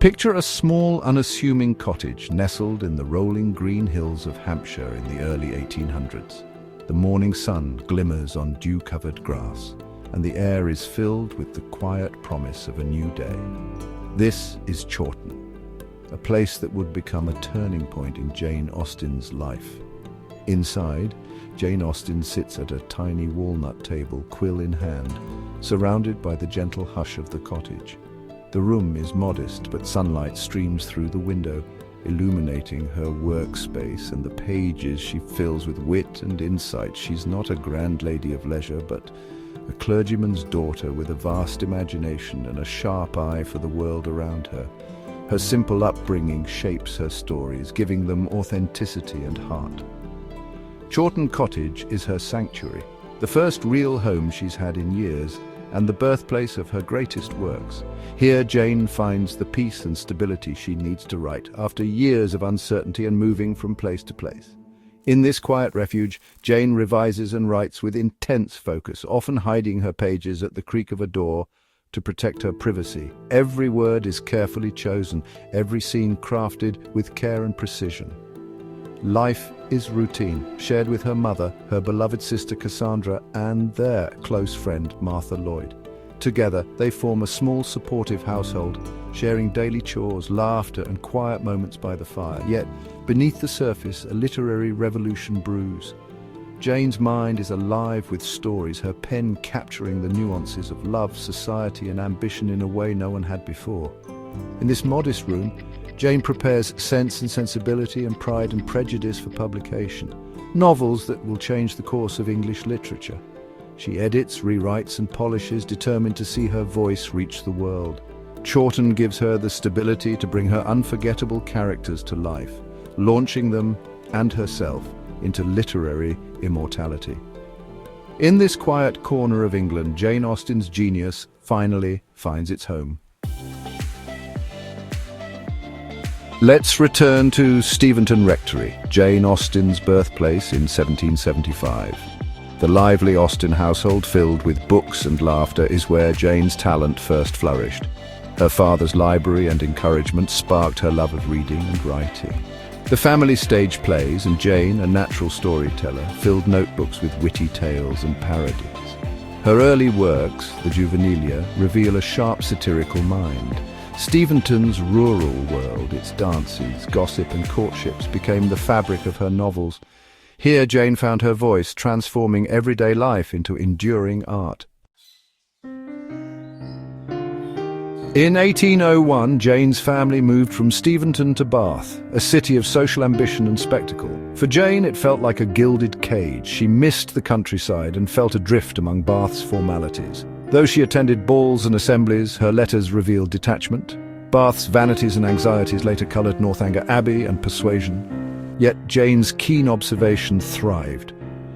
Picture a small, unassuming cottage nestled in the rolling green hills of Hampshire in the early 1800s. The morning sun glimmers on dew-covered grass, and the air is filled with the quiet promise of a new day. This is Chawton, a place that would become a turning point in Jane Austen's life. Inside, Jane Austen sits at a tiny walnut table, quill in hand, surrounded by the gentle hush of the cottage. The room is modest, but sunlight streams through the window, illuminating her workspace and the pages she fills with wit and insight. She's not a grand lady of leisure, but a clergyman's daughter with a vast imagination and a sharp eye for the world around her. Her simple upbringing shapes her stories, giving them authenticity and heart. Chawton Cottage is her sanctuary, the first real home she's had in years, and the birthplace of her greatest works. Here Jane finds the peace and stability she needs to write after years of uncertainty and moving from place to place. In this quiet refuge, Jane revises and writes with intense focus, often hiding her pages at the creak of a door to protect her privacy. Every word is carefully chosen, every scene crafted with care and precision. Life is routine, shared with her mother, her beloved sister Cassandra, and their close friend Martha Lloyd. Together, they form a small, supportive household, sharing daily chores, laughter, and quiet moments by the fire. Yet, beneath the surface, a literary revolution brews. Jane's mind is alive with stories, her pen capturing the nuances of love, society, and ambition in a way no one had before. In this modest room, Jane prepares Sense and Sensibility and Pride and Prejudice for publication, novels that will change the course of English literature. She edits, rewrites, and polishes, determined to see her voice reach the world. Chawton gives her the stability to bring her unforgettable characters to life, launching them and herself into literary immortality. In this quiet corner of England, Jane Austen's genius finally finds its home. Let's return to Steventon Rectory, Jane Austen's birthplace in 1775. The lively Austen household, filled with books and laughter, is where Jane's talent first flourished. Her father's library and encouragement sparked her love of reading and writing. The family staged plays, and Jane, a natural storyteller, filled notebooks with witty tales and parodies. Her early works, the Juvenilia, reveal a sharp satirical mind. Steventon's rural world, its dances, gossip and courtships, became the fabric of her novels. Here Jane found her voice, transforming everyday life into enduring art. In 1801, Jane's family moved from Steventon to Bath, a city of social ambition and spectacle. For Jane, it felt like a gilded cage. She missed the countryside and felt adrift among Bath's formalities. Though she attended balls and assemblies, her letters revealed detachment. Bath's vanities and anxieties later coloured Northanger Abbey and Persuasion. Yet Jane's keen observation thrived.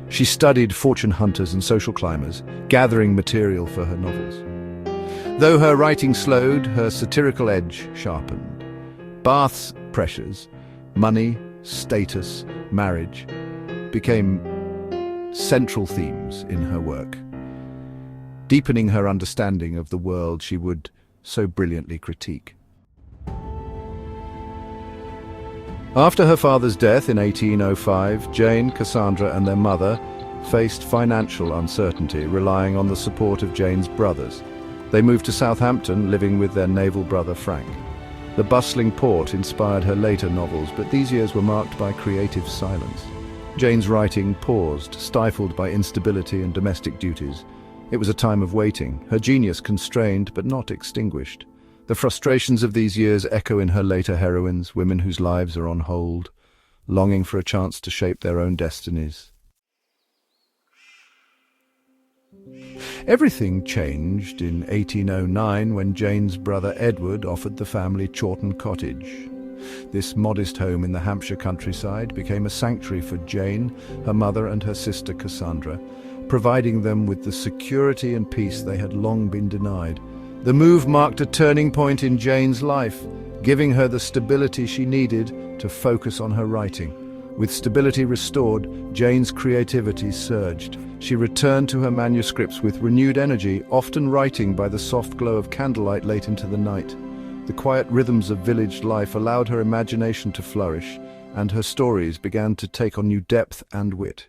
She studied fortune hunters and social climbers, gathering material for her novels. Though her writing slowed, her satirical edge sharpened. Bath's pressures, money, status, marriage, became central themes in her work, deepening her understanding of the world she would so brilliantly critique. After her father's death in 1805, Jane, Cassandra, and their mother faced financial uncertainty, relying on the support of Jane's brothers. They moved to Southampton, living with their naval brother Frank. The bustling port inspired her later novels, but these years were marked by creative silence. Jane's writing paused, stifled by instability and domestic duties. It was a time of waiting, her genius constrained but not extinguished. The frustrations of these years echo in her later heroines, women whose lives are on hold, longing for a chance to shape their own destinies. Everything changed in 1809 when Jane's brother Edward offered the family Chawton Cottage. This modest home in the Hampshire countryside became a sanctuary for Jane, her mother, and her sister Cassandra, providing them with the security and peace they had long been denied. The move marked a turning point in Jane's life, giving her the stability she needed to focus on her writing. With stability restored, Jane's creativity surged. She returned to her manuscripts with renewed energy, often writing by the soft glow of candlelight late into the night. The quiet rhythms of village life allowed her imagination to flourish, and her stories began to take on new depth and wit.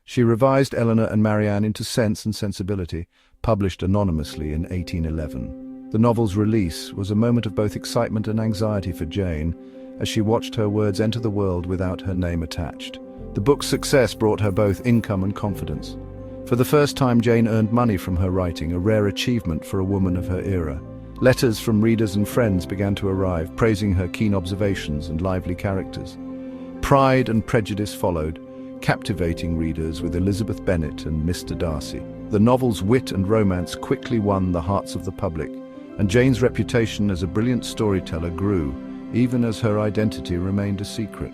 She revised Eleanor and Marianne into Sense and Sensibility, published anonymously in 1811. The novel's release was a moment of both excitement and anxiety for Jane, as she watched her words enter the world without her name attached. The book's success brought her both income and confidence. For the first time, Jane earned money from her writing, a rare achievement for a woman of her era. Letters from readers and friends began to arrive, praising her keen observations and lively characters. Pride and Prejudice followed, captivating readers with Elizabeth Bennet and Mr. Darcy. The novel's wit and romance quickly won the hearts of the public, and Jane's reputation as a brilliant storyteller grew, even as her identity remained a secret.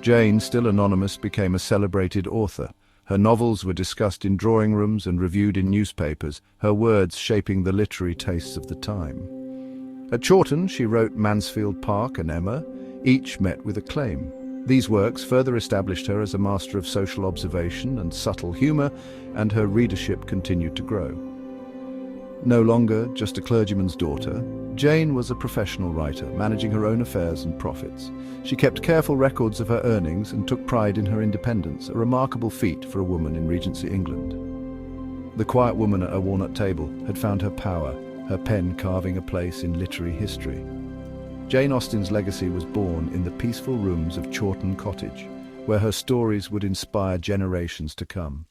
Jane, still anonymous, became a celebrated author. Her novels were discussed in drawing rooms and reviewed in newspapers, her words shaping the literary tastes of the time. At Chawton, she wrote Mansfield Park and Emma. Each met with acclaim. These works further established her as a master of social observation and subtle humor, and her readership continued to grow. No longer just a clergyman's daughter, Jane was a professional writer, managing her own affairs and profits. She kept careful records of her earnings and took pride in her independence, a remarkable feat for a woman in Regency England. The quiet woman at her walnut table had found her power, her pen carving a place in literary history. Jane Austen's legacy was born in the peaceful rooms of Chawton Cottage, where her stories would inspire generations to come.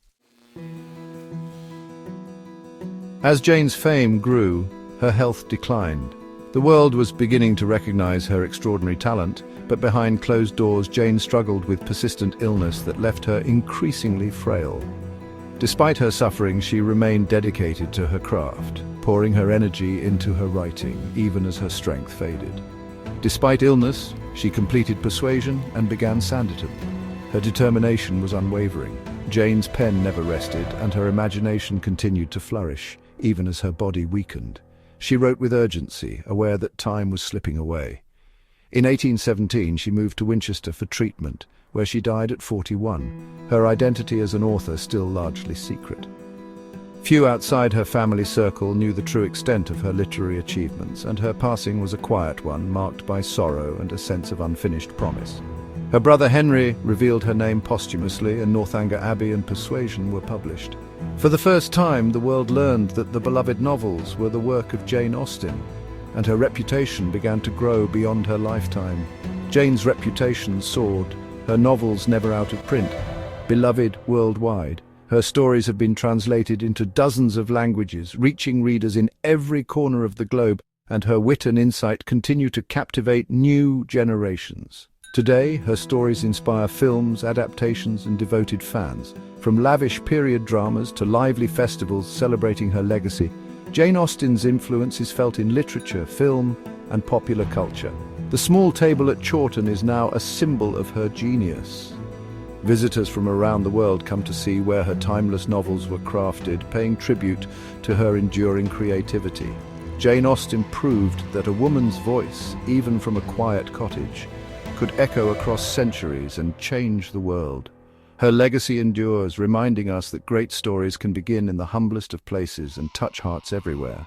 As Jane's fame grew, her health declined. The world was beginning to recognize her extraordinary talent, but behind closed doors, Jane struggled with persistent illness that left her increasingly frail. Despite her suffering, she remained dedicated to her craft, pouring her energy into her writing, even as her strength faded. Despite illness, she completed Persuasion and began Sanditon. Her determination was unwavering. Jane's pen never rested, and her imagination continued to flourish, even as her body weakened. She wrote with urgency, aware that time was slipping away. In 1817, she moved to Winchester for treatment, where she died at 41, her identity as an author still largely secret. Few outside her family circle knew the true extent of her literary achievements, and her passing was a quiet one, marked by sorrow and a sense of unfinished promise. Her brother Henry revealed her name posthumously, and Northanger Abbey and Persuasion were published. For the first time, the world learned that the beloved novels were the work of Jane Austen, and her reputation began to grow beyond her lifetime. Jane's reputation soared, her novels never out of print, beloved worldwide. Her stories have been translated into dozens of languages, reaching readers in every corner of the globe, and her wit and insight continue to captivate new generations. Today, her stories inspire films, adaptations, and devoted fans. From lavish period dramas to lively festivals celebrating her legacy, Jane Austen's influence is felt in literature, film, and popular culture. The small table at Chawton is now a symbol of her genius. Visitors from around the world come to see where her timeless novels were crafted, paying tribute to her enduring creativity. Jane Austen proved that a woman's voice, even from a quiet cottage, could echo across centuries and change the world. Her legacy endures, reminding us that great stories can begin in the humblest of places and touch hearts everywhere.